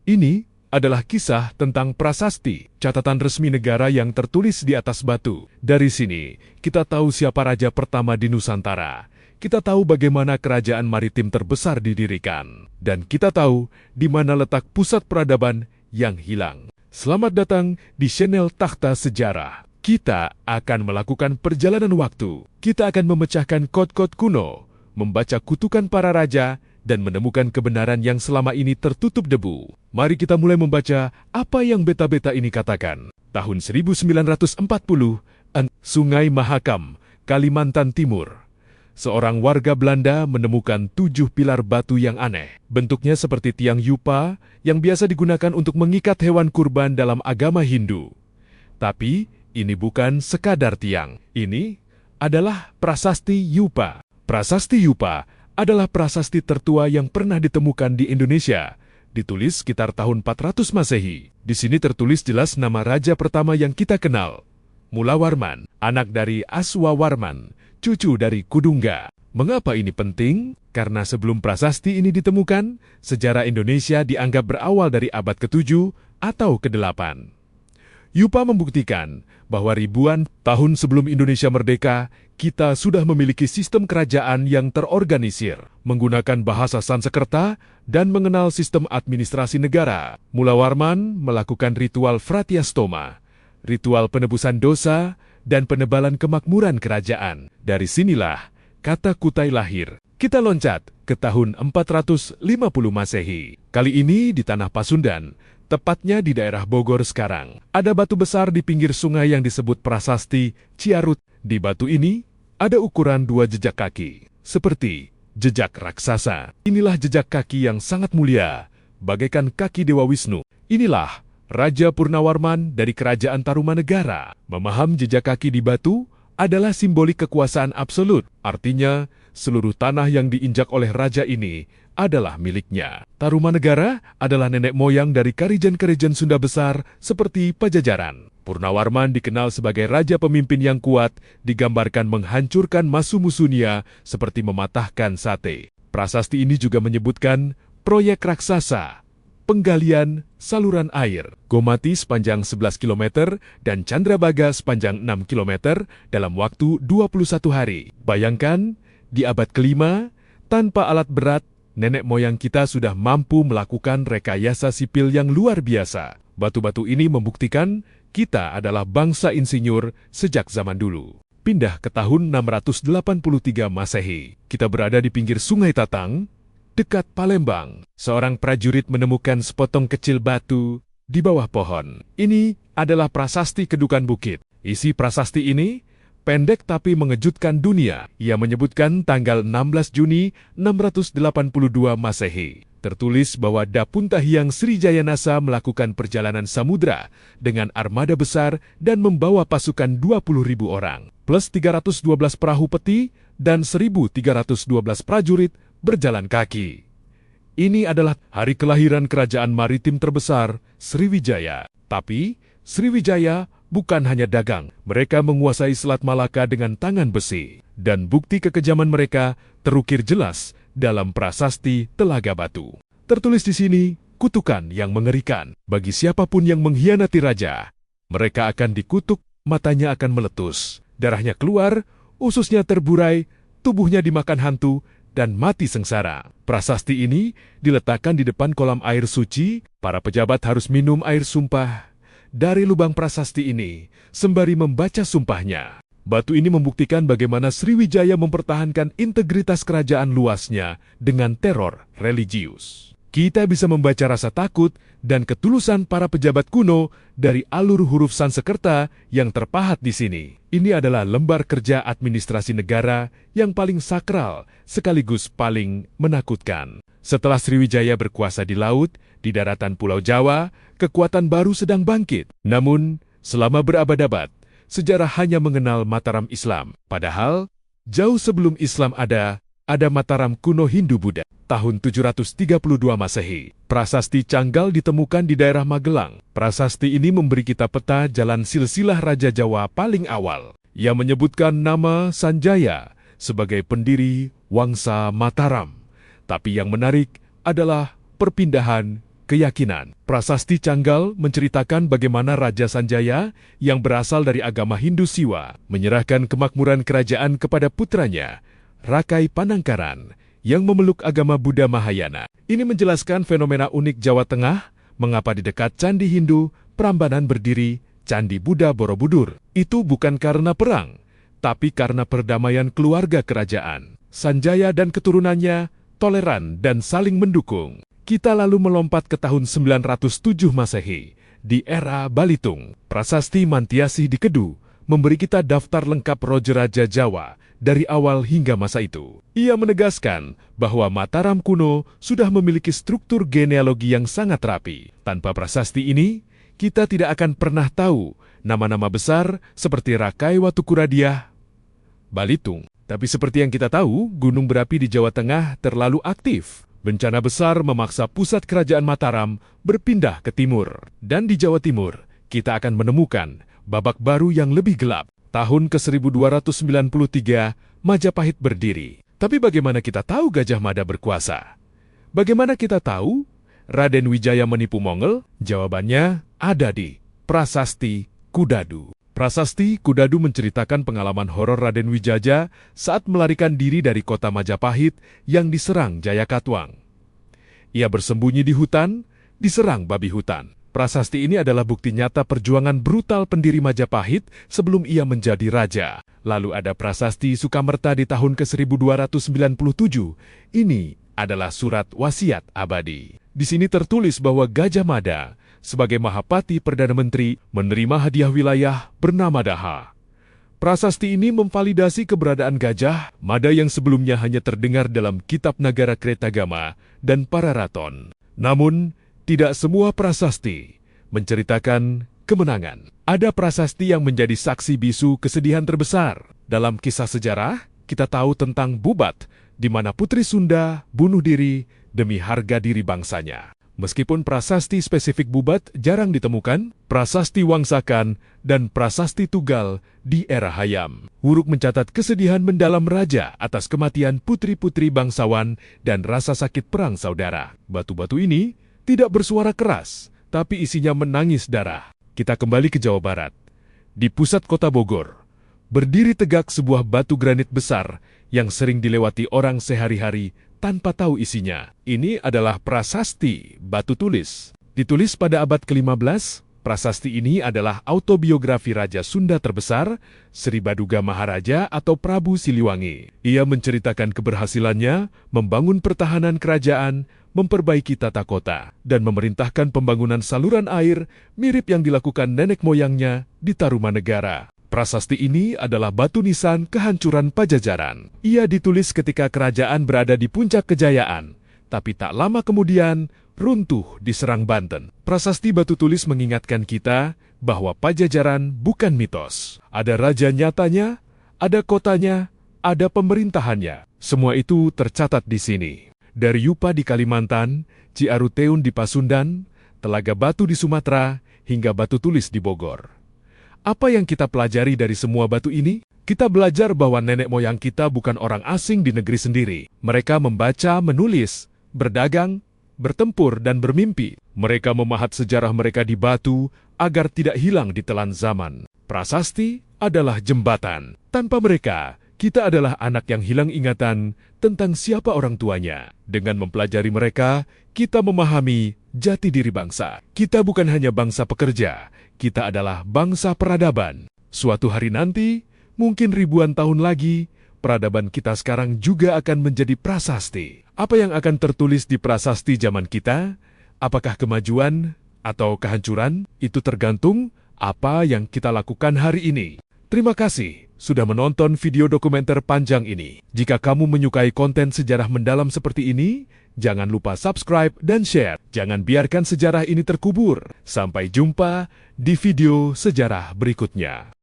Ini adalah kisah tentang prasasti, catatan resmi negara yang tertulis di atas batu. Dari sini, kita tahu siapa raja pertama di Nusantara. Kita tahu bagaimana kerajaan maritim terbesar didirikan. Dan kita tahu di mana letak pusat peradaban yang hilang. Selamat datang di channel Takhta Sejarah. Kita akan melakukan perjalanan waktu. Kita akan memecahkan kode-kode kuno, membaca kutukan para raja, dan menemukan kebenaran yang selama ini tertutup debu. Mari kita mulai membaca apa yang beta-beta ini katakan. Tahun 1940, Sungai Mahakam, Kalimantan Timur. Seorang warga Belanda menemukan 7 pilar batu yang aneh. Bentuknya seperti tiang yupa yang biasa digunakan untuk mengikat hewan kurban dalam agama Hindu. Tapi ini bukan sekadar tiang. Ini adalah prasasti yupa. Prasasti yupa adalah prasasti tertua yang pernah ditemukan di Indonesia. Ditulis sekitar tahun 400 Masehi. Di sini tertulis jelas nama raja pertama yang kita kenal, Mulawarman, anak dari Aswawarman, cucu dari Kudungga. Mengapa ini penting? Karena sebelum prasasti ini ditemukan, sejarah Indonesia dianggap berawal dari abad ke-7 atau ke-8. Yupa membuktikan bahwa ribuan tahun sebelum Indonesia merdeka, kita sudah memiliki sistem kerajaan yang terorganisir, menggunakan bahasa Sanskerta dan mengenal sistem administrasi negara. Mulawarman melakukan ritual Fratyastoma, ritual penebusan dosa, dan penebalan kemakmuran kerajaan. Dari sinilah kata Kutai lahir. Kita loncat ke tahun 450 Masehi. Kali ini di tanah Pasundan, tepatnya di daerah Bogor sekarang. Ada batu besar di pinggir sungai yang disebut prasasti Ciarut. Di batu ini ada ukuran 2 jejak kaki, seperti jejak raksasa. Inilah jejak kaki yang sangat mulia, bagaikan kaki Dewa Wisnu. Inilah Raja Purnawarman dari Kerajaan Tarumanegara. Memaham jejak kaki di batu adalah simbolik kekuasaan absolut. Artinya, seluruh tanah yang diinjak oleh raja ini adalah miliknya. Tarumanegara adalah nenek moyang dari karijan-karijan Sunda besar seperti Pajajaran. Purnawarman dikenal sebagai raja pemimpin yang kuat, digambarkan menghancurkan musuh-musuhnya seperti mematahkan sate. Prasasti ini juga menyebutkan proyek raksasa, penggalian saluran air, Gomati sepanjang 11 km dan Candrabaga sepanjang 6 km dalam waktu 21 hari. Bayangkan, di abad ke-5, tanpa alat berat, nenek moyang kita sudah mampu melakukan rekayasa sipil yang luar biasa. Batu-batu ini membuktikan kita adalah bangsa insinyur sejak zaman dulu. Pindah ke tahun 683 Masehi. Kita berada di pinggir Sungai Tatang, dekat Palembang. Seorang prajurit menemukan sepotong kecil batu di bawah pohon. Ini adalah prasasti Kedukan Bukit. Isi prasasti ini pendek tapi mengejutkan dunia. Ia menyebutkan tanggal 16 Juni 682 Masehi. Tertulis bahwa Dapuntahiang Srijayanasa melakukan perjalanan samudra dengan armada besar dan membawa pasukan 20.000 orang, plus 312 perahu peti dan 1.312 prajurit berjalan kaki. Ini adalah hari kelahiran kerajaan maritim terbesar, Sriwijaya. Tapi, Sriwijaya bukan hanya dagang. Mereka menguasai Selat Malaka dengan tangan besi. Dan bukti kekejaman mereka terukir jelas dalam prasasti Telaga Batu. Tertulis di sini, kutukan yang mengerikan. Bagi siapapun yang mengkhianati raja, mereka akan dikutuk, matanya akan meletus, darahnya keluar, ususnya terburai, tubuhnya dimakan hantu, dan mati sengsara. Prasasti ini diletakkan di depan kolam air suci. Para pejabat harus minum air sumpah dari lubang prasasti ini, sembari membaca sumpahnya. Batu ini membuktikan bagaimana Sriwijaya mempertahankan integritas kerajaan luasnya dengan teror religius. Kita bisa membaca rasa takut dan ketulusan para pejabat kuno dari alur huruf Sanskerta yang terpahat di sini. Ini adalah lembar kerja administrasi negara yang paling sakral sekaligus paling menakutkan. Setelah Sriwijaya berkuasa di laut, di daratan Pulau Jawa, kekuatan baru sedang bangkit. Namun, selama berabad-abad, sejarah hanya mengenal Mataram Islam. Padahal, jauh sebelum Islam ada Mataram kuno Hindu-Buddha. Tahun 732 Masehi, prasasti Canggal ditemukan di daerah Magelang. Prasasti ini memberi kita peta jalan silsilah Raja Jawa paling awal. Ia menyebutkan nama Sanjaya sebagai pendiri Wangsa Mataram. Tapi yang menarik adalah perpindahan keyakinan. Prasasti Canggal menceritakan bagaimana Raja Sanjaya yang berasal dari agama Hindu Siwa menyerahkan kemakmuran kerajaan kepada putranya, Rakai Panangkaran, yang memeluk agama Buddha Mahayana. Ini menjelaskan fenomena unik Jawa Tengah, mengapa di dekat Candi Hindu, Prambanan berdiri Candi Buddha Borobudur. Itu bukan karena perang, tapi karena perdamaian keluarga kerajaan. Sanjaya dan keturunannya toleran dan saling mendukung. Kita lalu melompat ke tahun 907 Masehi, di era Balitung. Prasasti Mantiasih di Kedu memberi kita daftar lengkap Raja-Raja Jawa dari awal hingga masa itu. Ia menegaskan bahwa Mataram kuno sudah memiliki struktur genealogi yang sangat rapi. Tanpa prasasti ini, kita tidak akan pernah tahu nama-nama besar seperti Rakai Watukuradiah, Balitung. Tapi seperti yang kita tahu, gunung berapi di Jawa Tengah terlalu aktif. Bencana besar memaksa pusat kerajaan Mataram berpindah ke timur. Dan di Jawa Timur, kita akan menemukan babak baru yang lebih gelap. Tahun ke-1293, Majapahit berdiri. Tapi bagaimana kita tahu Gajah Mada berkuasa? Bagaimana kita tahu Raden Wijaya menipu Mongol? Jawabannya ada di Prasasti Kudadu. Prasasti Kudadu menceritakan pengalaman horor Raden Wijaya saat melarikan diri dari kota Majapahit yang diserang Jayakatwang. Ia bersembunyi di hutan, diserang babi hutan. Prasasti ini adalah bukti nyata perjuangan brutal pendiri Majapahit sebelum ia menjadi raja. Lalu ada Prasasti Sukamerta di tahun ke-1297. Ini adalah surat wasiat abadi. Di sini tertulis bahwa Gajah Mada sebagai Mahapati Perdana Menteri menerima hadiah wilayah bernama Daha. Prasasti ini memvalidasi keberadaan Gajah Mada yang sebelumnya hanya terdengar dalam kitab Nagara Kretagama dan Pararaton. Namun, tidak semua prasasti menceritakan kemenangan. Ada prasasti yang menjadi saksi bisu kesedihan terbesar. Dalam kisah sejarah, kita tahu tentang Bubat, di mana Putri Sunda bunuh diri demi harga diri bangsanya. Meskipun prasasti spesifik Bubat jarang ditemukan, prasasti Wangsakan dan prasasti Tugal di era Hayam. Wuruk mencatat kesedihan mendalam raja atas kematian putri-putri bangsawan dan rasa sakit perang saudara. Batu-batu ini tidak bersuara keras, tapi isinya menangis darah. Kita kembali ke Jawa Barat. Di pusat kota Bogor, berdiri tegak sebuah batu granit besar yang sering dilewati orang sehari-hari tanpa tahu isinya. Ini adalah prasasti batu tulis. Ditulis pada abad ke-15, prasasti ini adalah autobiografi Raja Sunda terbesar, Sri Baduga Maharaja atau Prabu Siliwangi. Ia menceritakan keberhasilannya membangun pertahanan kerajaan, memperbaiki tata kota, dan memerintahkan pembangunan saluran air mirip yang dilakukan nenek moyangnya di Tarumanegara. Prasasti ini adalah batu nisan kehancuran Pajajaran. Ia ditulis ketika kerajaan berada di puncak kejayaan, tapi tak lama kemudian runtuh diserang Banten. Prasasti batu tulis mengingatkan kita bahwa Pajajaran bukan mitos. Ada raja nyatanya, ada kotanya, ada pemerintahannya. Semua itu tercatat di sini. Dari Yupa di Kalimantan, Ciaruteun di Pasundan, Telaga Batu di Sumatera, hingga batu tulis di Bogor. Apa yang kita pelajari dari semua batu ini? Kita belajar bahwa nenek moyang kita bukan orang asing di negeri sendiri. Mereka membaca, menulis, berdagang, bertempur, dan bermimpi. Mereka memahat sejarah mereka di batu agar tidak hilang di telan zaman. Prasasti adalah jembatan. Tanpa mereka, kita adalah anak yang hilang ingatan tentang siapa orang tuanya. Dengan mempelajari mereka, kita memahami jati diri bangsa. Kita bukan hanya bangsa pekerja, kita adalah bangsa peradaban. Suatu hari nanti, mungkin ribuan tahun lagi, peradaban kita sekarang juga akan menjadi prasasti. Apa yang akan tertulis di prasasti zaman kita? Apakah kemajuan atau kehancuran? Itu tergantung apa yang kita lakukan hari ini. Terima kasih sudah menonton video dokumenter panjang ini. Jika kamu menyukai konten sejarah mendalam seperti ini, jangan lupa subscribe dan share. Jangan biarkan sejarah ini terkubur. Sampai jumpa di video sejarah berikutnya.